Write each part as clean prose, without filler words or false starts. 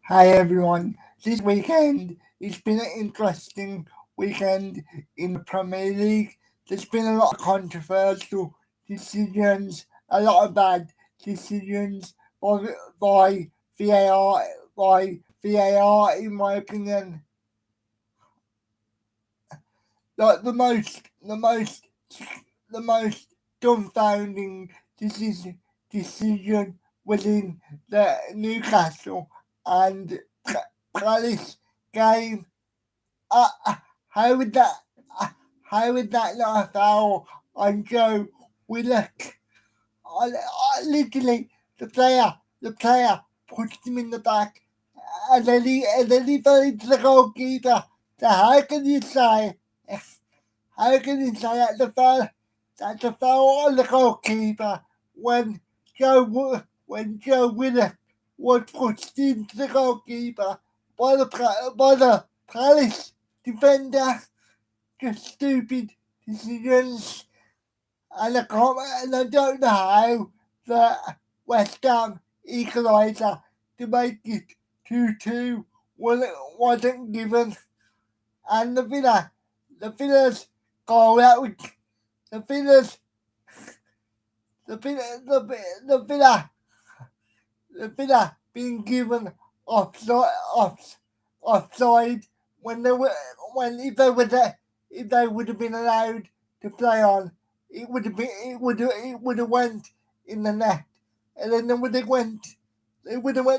Hi everyone. This weekend it's been an interesting weekend in the Premier League. There's been a lot of controversial decisions, a lot of bad decisions by VAR by VAR in my opinion. Like the most dumbfounding decision was in the Newcastle and Palace game. Uh, uh, how would that? Uh, how would that not a foul on Joe Willock? Literally, the player pushed him in the back, and then he fell into the goalkeeper. So how can you say? How can you say that's a foul on the goalkeeper when Joe Willock was pushed into the goalkeeper by the Palace defender? Just stupid decisions, and I don't know how the West Ham equaliser to make it 2-2 wasn't given, and the Villas goal that was the Villas the Villa the Villa the Villa being given offside when they were when if they would have been allowed to play on, it would have went in the net, and then they would have went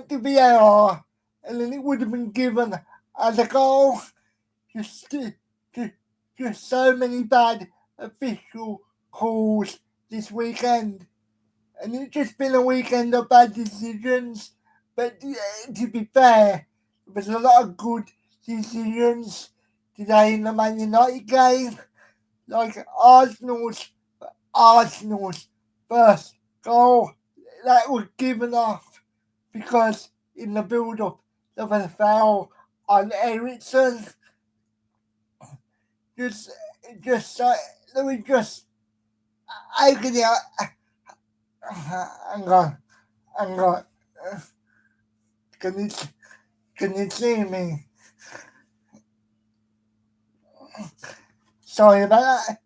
to VAR, and then it would have been given as a goal. Just just, just so many bad official calls this weekend, and it's just been a weekend of bad decisions. But to be fair, there was a lot of good decisions today in the Man United game, like Arsenal's first goal that was given off because in the build-up there was a foul on Ericsson. Just, just let me just. I can. Hang on, hang on. Can you can you see me? Sorry about that.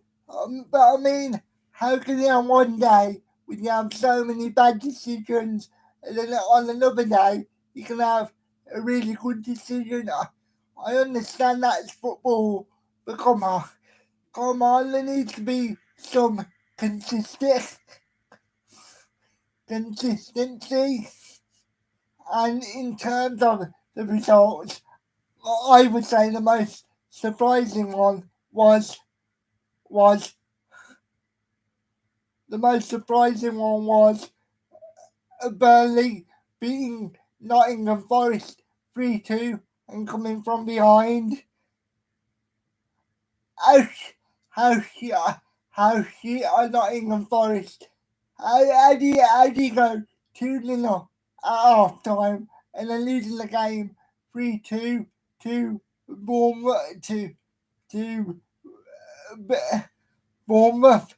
But I mean, how can you have one day when you have so many bad decisions, and then on another day you can have a really good decision? I understand that it's football, but come on, there needs to be some consistent consistency. And in terms of the results, I would say the most surprising one was Burnley beating Nottingham Forest 3-2 and coming from behind. How how shit are Nottingham Forest? How do you go 2-0 at half time and then losing the game 3-2 to Bournemouth to Bournemouth?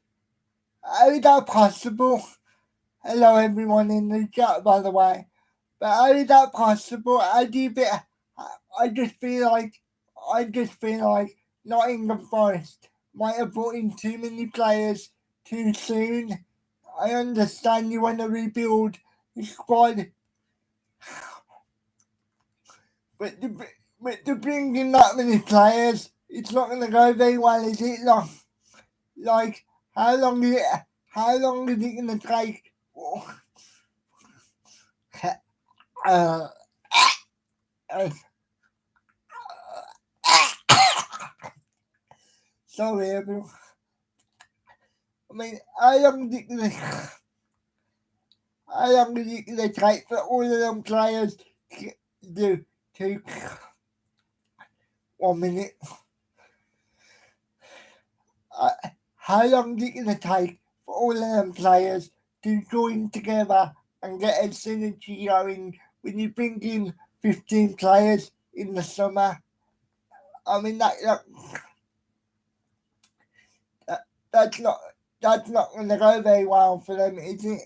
How is that possible? Hello everyone in the chat, by the way. But how is that possible? How do you be? I just feel like Nottingham Forest might have brought in too many players too soon. I understand you want to rebuild the squad, but to bring in that many players, it's not going to go very well, is it? Like how long is it? How long is it going to take? Uh, sorry, everyone. I mean, how long is it going to take for all of them players to do? To 1 minute. Uh, how long is it going to take for all of them players to join together and get a synergy going when you bring in 15 players in the summer? I mean, that that's not going to go very well for them, is it?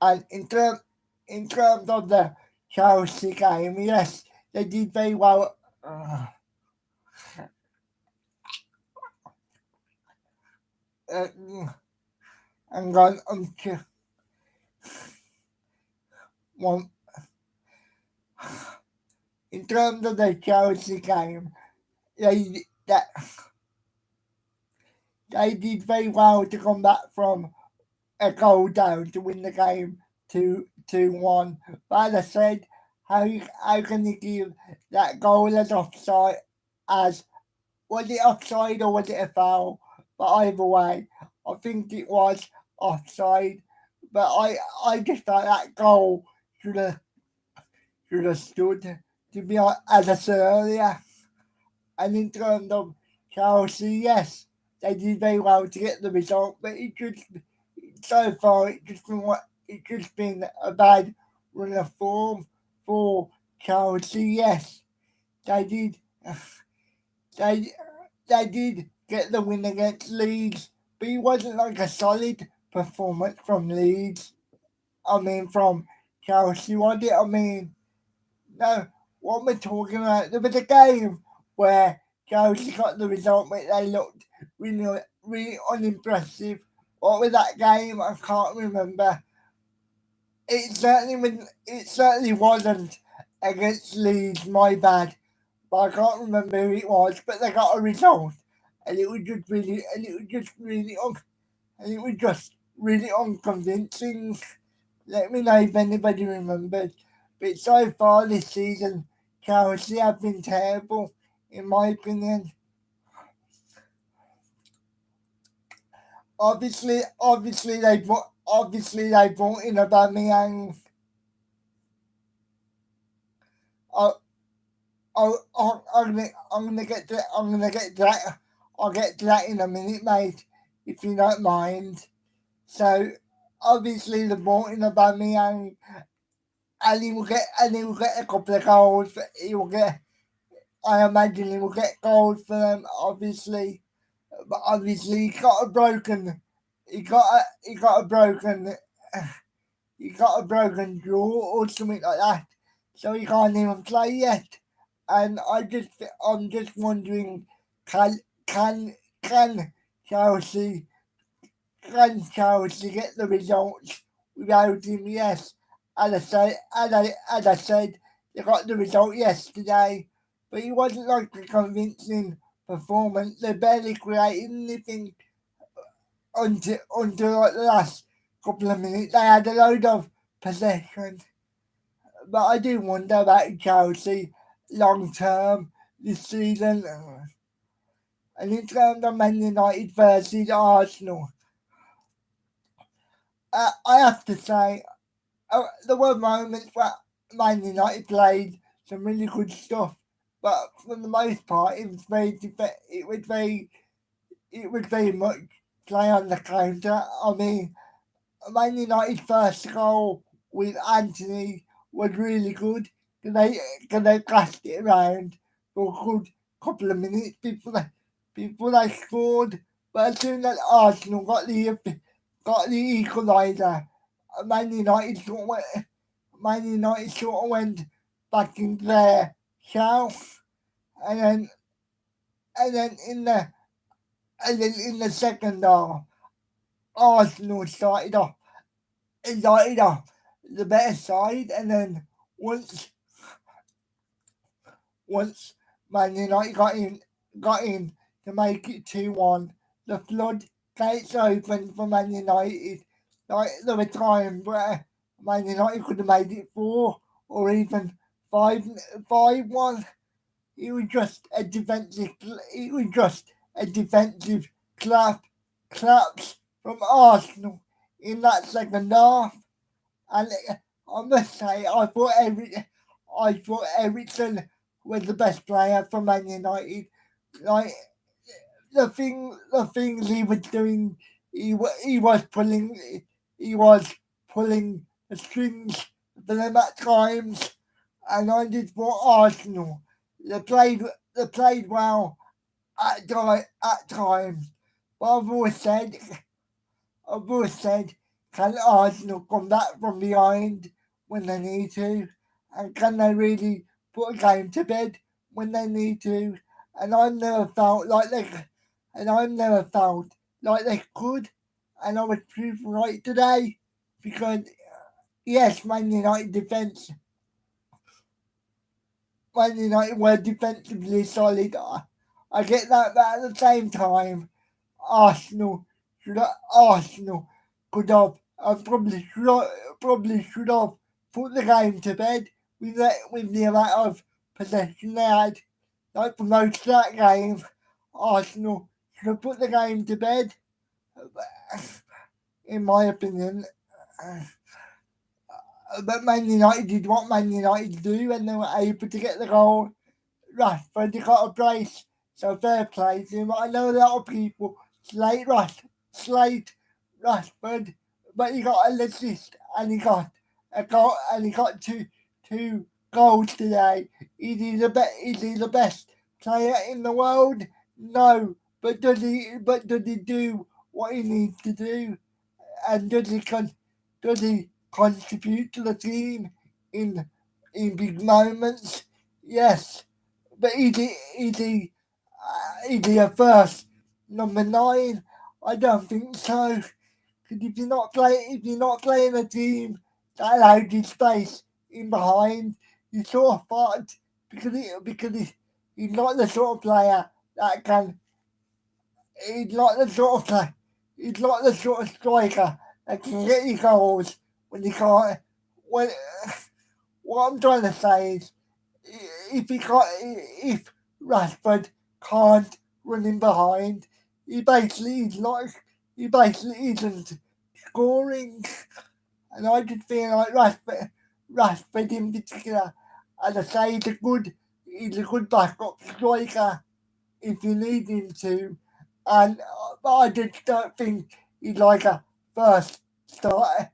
And in terms of the Chelsea game, yes, they did very well. And gone to one. In terms of the Chelsea game, they that they did very well to come back from a goal down to win the game 2-1. But as I said, how can you give that goal as offside? As was it offside or was it a foul? But either way, I think it was offside. But I just thought that goal should have stood. To be honest, as I said earlier, and in terms of Chelsea, yes, they did very well to get the result, but it just so far it's just been a bad run of form for Chelsea. Yes, they did they they did get the win against Leeds, but it wasn't like a solid performance from Leeds. I mean, from Chelsea, was it? I mean, no, what we're talking about, there was a game where Chelsea got the result, but they looked really unimpressive. What was that game? I can't remember. It certainly wasn't against Leeds, my bad. But I can't remember who it was, but they got a result. And it was just really and it was just really and it was just really unconvincing. Let me know if anybody remembers. But so far this season, Chelsea have been terrible, in my opinion. Obviously they brought in Aubameyang. I, I'm gonna get to that. I'll get to that in a minute, mate, if you don't mind. So obviously the brought in Aubameyang, and he will get a couple of goals. He will get. I imagine he will get goals for them, obviously. But obviously he got a broken he got a broken jaw or something like that, so he can't even play yet. And I'm just wondering, can can can Chelsea Chelsea get the results without him? Yes, as I said, they got the result yesterday, but it wasn't like a convincing performance. They barely created anything until like the last couple of minutes. They had a load of possession, but I do wonder about Chelsea long term this season. And in terms of Man United versus Arsenal, I have to say there were moments where Man United played some really good stuff, but for the most part, it was very much play on the counter. I mean, Man United's first goal with Anthony was really good because they passed it around for a good couple of minutes before they scored. But as soon as Arsenal got the equaliser, Man United sort of went back into their shell, and then and then in the in the second half, Arsenal started off the better side, and then once once Man United got in to make it 2-1, the floodgates opened for Man United. Like there were times where Man United could have made it 4 or even 5-1. It was just a defensive. It was just a defensive collapse from Arsenal in that second half. And I must say, I thought Ericsson was the best player for Man United. Like the things he was doing, he was pulling the strings for them at times, and I did for Arsenal. They played well at times. But I've always said, can Arsenal come back from behind when they need to, and can they really put a game to bed when they need to? And I've never felt like they, and I've never felt like they could, and I was proven right today because yes, Man United were defensively solid. I get that, but at the same time, Arsenal Arsenal could have probably should have put the game to bed with the amount of possession they had. Like for most of that game, Arsenal should have put the game to bed. In my opinion, but Man United did what Man United do, and they were able to get the goal. Rashford, he got a brace, so fair play to him. I know a lot of people slate Rashford, but he got an assist and he got a goal and he got two goals today. Is he the best player in the world? No, but does he do what he needs to do? And does he contribute to the team in big moments? Yes, but is he a first number 9? I don't think so. Because if you're not playing a team that allows you space in behind, you sort of fucked he's not the sort of player that can. He's not the sort of player. He's not the sort of striker that can get you goals when you can't. When what I'm trying to say is, if Rashford can't run in behind, he basically isn't scoring. And I just feel like Rashford in particular, as I say, he's a good backup striker if you need him to. And but I just don't think he's like first a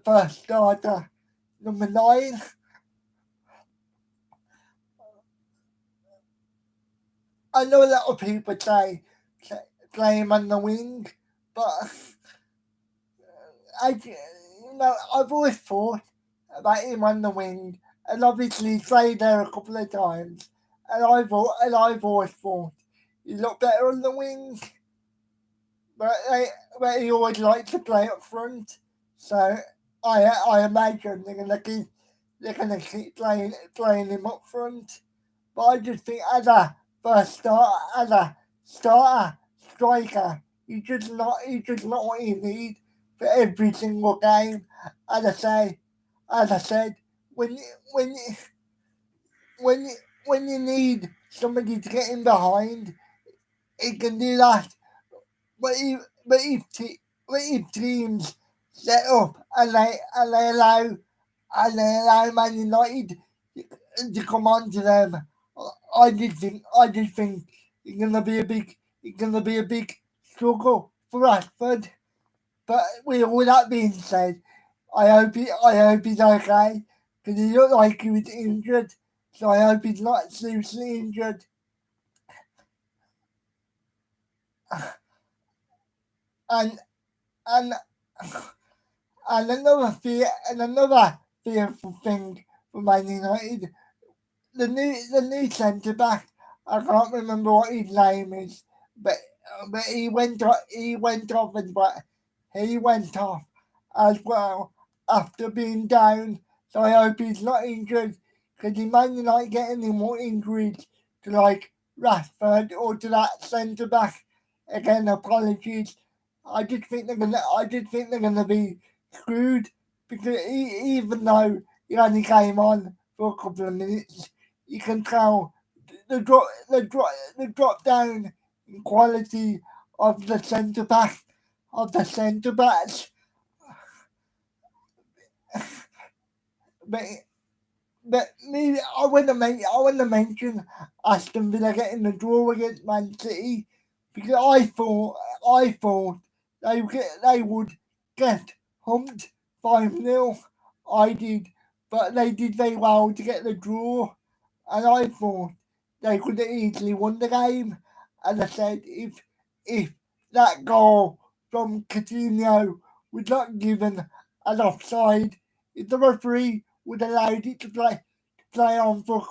first starter. Number 9. I know a lot of people play him on the wing, but I've always thought about him on the wing, and obviously he's played there a couple of times, and I've always thought he looked better on the wing, but he always likes to play up front, so I imagine they're gonna keep playing him up front. But I just think as a starter striker, he's just not what you need for every single game. As I say, as I said, when you, when you, when you, when you need somebody to get in behind, he can do that. But if but but if teams set up and they allow Man United to come on to them, I just think it's gonna be a big struggle for Rashford. But with all that being said, I hope he's okay because he looked like he was injured. So I hope he's not seriously injured. And and and another fearful thing for Man United, the new centre back. I can't remember what his name is, but he went off he went off as well after being down. So I hope he's not injured because he might not get any more injuries to like Rashford or to that centre back. Again, apologies. I just think they're gonna be screwed because even though he only came on for a couple of minutes, you can tell the drop down in quality of the centre backs. But I want to mention Aston Villa getting the draw against Man City because I thought they would get humped 5-0. I did, but they did very well to get the draw, and I thought they could have easily won the game. As I said, if that goal from Coutinho was not given an offside, if the referee would allowed it to play on for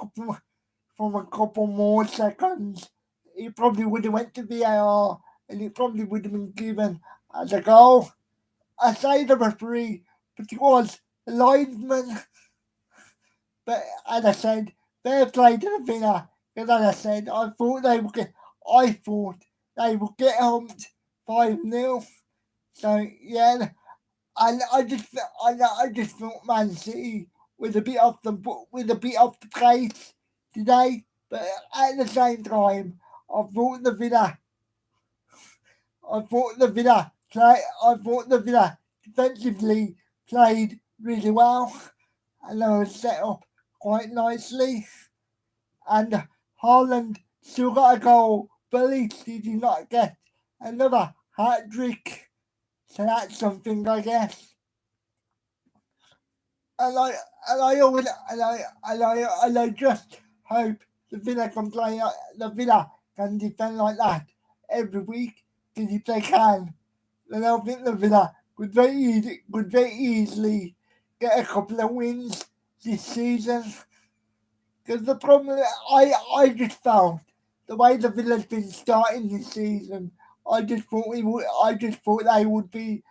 a couple more seconds, it probably would have went to VAR and it probably would have been given as a goal. I say the referee, but it was the linesman. But as I said, fair play to the Villa. Because as I said, I thought they would get humped 5-0. So yeah, I just thought Man City with a bit off the pace today. But at the same time, I thought the Villa I thought the Villa defensively played really well, and they were set up quite nicely. And Haaland still got a goal, but at least he did not get another hat trick. So that's something, I guess. And I just hope the Villa can defend like that every week. Because if they can, then I think the Villa could very easily get a couple of wins this season. Because the problem I just felt the way the Villa's been starting this season, I just thought they would be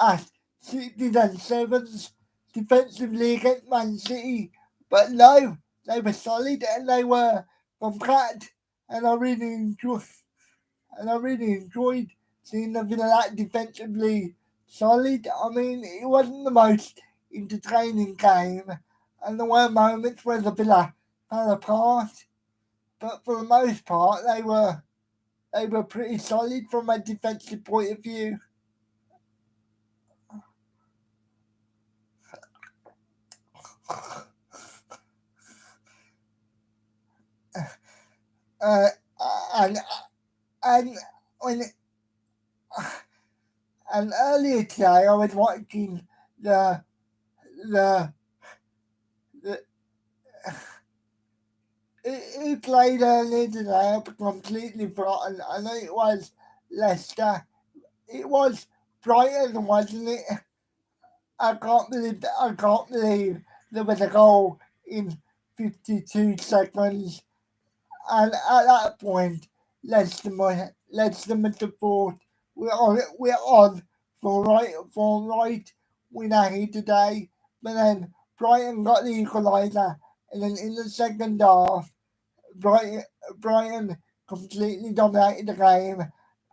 at 60s and 7s defensively against Man City. But no, they were solid and they were compact, and I really enjoyed seeing the Villa that defensively solid. I mean, it wasn't the most entertaining game, and there were moments where the Villa fell apart. But for the most part, they were pretty solid from a defensive point of view. Uh, and and when and earlier today, I was watching the the, the it played earlier today. I've completely forgotten. I know it was Leicester. It was Brighton, wasn't it? I can't believe there was a goal in 52 seconds. And at that point, Leicester must have thought we're on for right winner here today. But then Brighton got the equaliser, and then in the second half, Brighton Brighton completely dominated the game,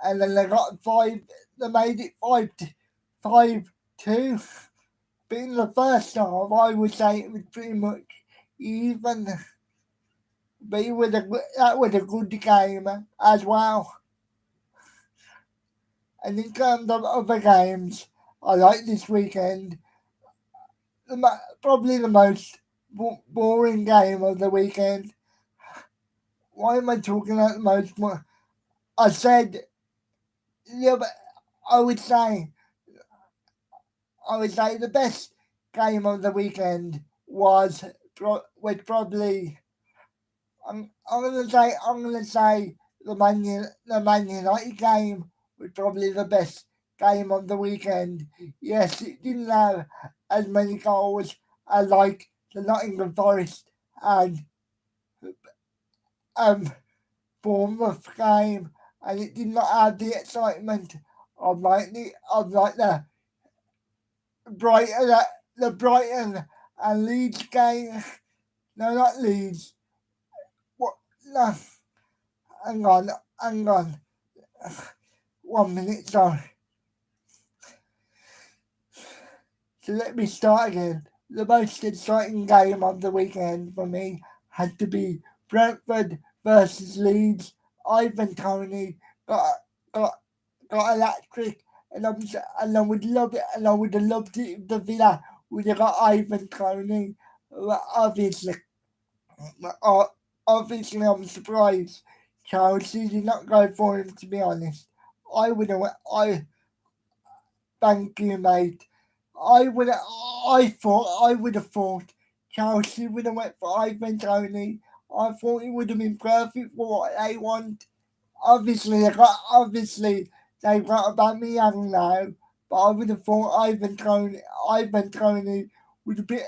and then they got five. They made it 5-2. But in the first half, I would say it was pretty much even. But that was a good game as well. And in terms of other games, I like this weekend. Probably the most boring game of the weekend. Why am I talking about the most? I said, yeah, but I would say, the best game of the weekend was probably I'm gonna say the Man United game was probably the best game of the weekend. Yes, it didn't have as many goals as like the Nottingham Forest and um Bournemouth game, and it did not have the excitement of the Brighton the Brighton and Leeds game. No, not Leeds. What? No, hang on. 1 minute, sorry. So let me start again. The most exciting game of the weekend for me had to be Brentford versus Leeds. Ivan Toney got got got electric, and I would love it, and I would have loved it if the Villa would have got Ivan Toney. But uh, obviously, I'm surprised Chelsea did not go for him. To be honest, I would have. I thank you, mate. I would have thought Chelsea would have went for Ivan Toney. I thought it would have been perfect for what they want. Obviously they got Aubameyang now, but I would have thought Ivan Toney would have been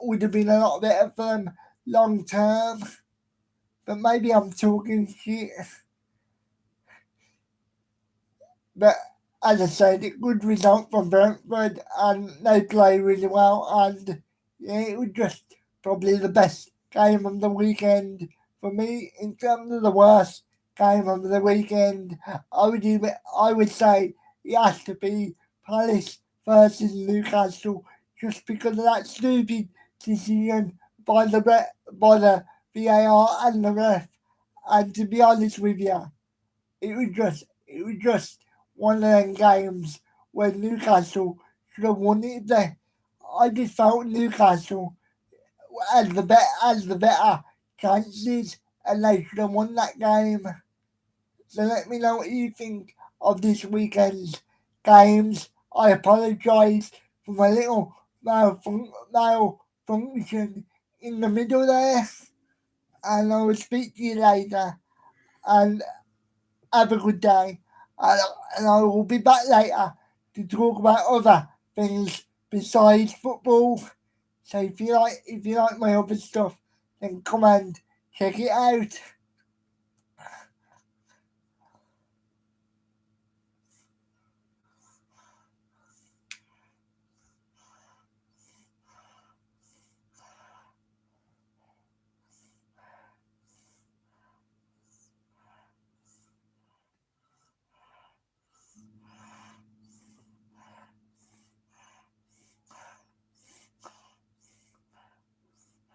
would have been a lot better for them long term. But maybe I'm talking shit. But as I said, a good result from Brentford, and they play really well. And yeah, it was just probably the best game of the weekend for me. In terms of the worst game of the weekend, I would say it has to be Palace versus Newcastle, just because of that stupid decision by the VAR and the ref. And to be honest with you, it was just one of them games where Newcastle should have won it. I just felt Newcastle as the better chances, and they should have won that game. So let me know what you think of this weekend's games. I apologise for my little malfunction in the middle there, and I will speak to you later. And have a good day, and I will be back later to talk about other things besides football. So if you like my other stuff, then come and check it out.